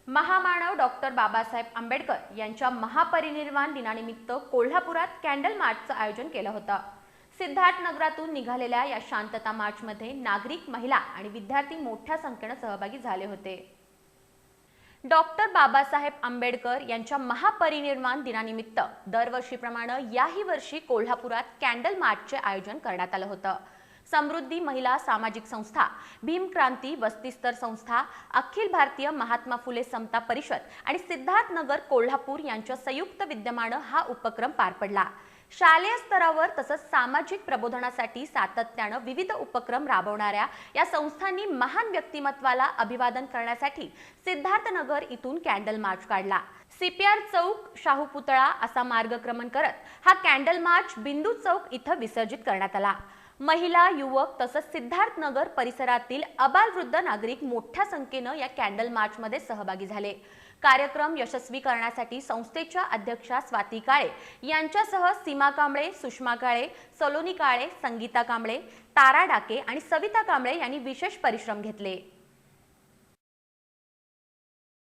महामानव डॉक्टर बाबासाहेब आंबेडकर यांच्या महापरिनिर्वाण दिनानिमित्त कोल्हापुरात कॅन्डल मार्चचं आयोजन केलं होतं। सिद्धार्थ नगरातून निघालेल्या या शांतता मार्चमध्ये नागरिक, महिला आणि विद्यार्थी मोठ्या संख्येने सहभागी झाले होते। डॉक्टर बाबासाहेब आंबेडकर यांच्या महापरिनिर्वाण दिनानिमित्त दरवर्षीप्रमाणे याही वर्षी कोल्हापुरात कॅन्डल मार्चचे आयोजन करण्यात आलं होतं। समृद्धी महिला सामाजिक संस्था, भीम क्रांती वस्तीस्तर संस्था, अखिल भारतीय महात्मा फुले समता परिषद आणि सिद्धार्थ नगर कोल्हापूर यांच्या संयुक्त विद्यमाने हा उपक्रम पार पडला। शालेय स्तरावर तसंच सामाजिक प्रबोधनासाठी सातत्याने विविध उपक्रम राबवणाऱ्या या संस्थांनी महान व्यक्तिमत्वाला अभिवादन करण्यासाठी सिद्धार्थ नगर इथून कॅन्डल मार्च काढला। सीपीआर चौक, शाहू पुतळा असा मार्गक्रमण करत हा कॅन्डल मार्च बिंदू चौक इथं विसर्जित करण्यात आला। महिला, युवक तसंच सिद्धार्थ नगर परिसरातील अबालवृद्ध नागरिक मोठ्या संख्येने या कॅन्डल मार्च मध्ये सहभागी झाले। कार्यक्रम यशस्वी करण्यासाठी संस्थेच्या अध्यक्षा स्वाती काळे यांच्यासह सीमा कांबळे, सुषमा काळे, सलोनी काळे, संगीता कांबळे, तारा डाके आणि सविता कांबळे यांनी विशेष परिश्रम घेतले।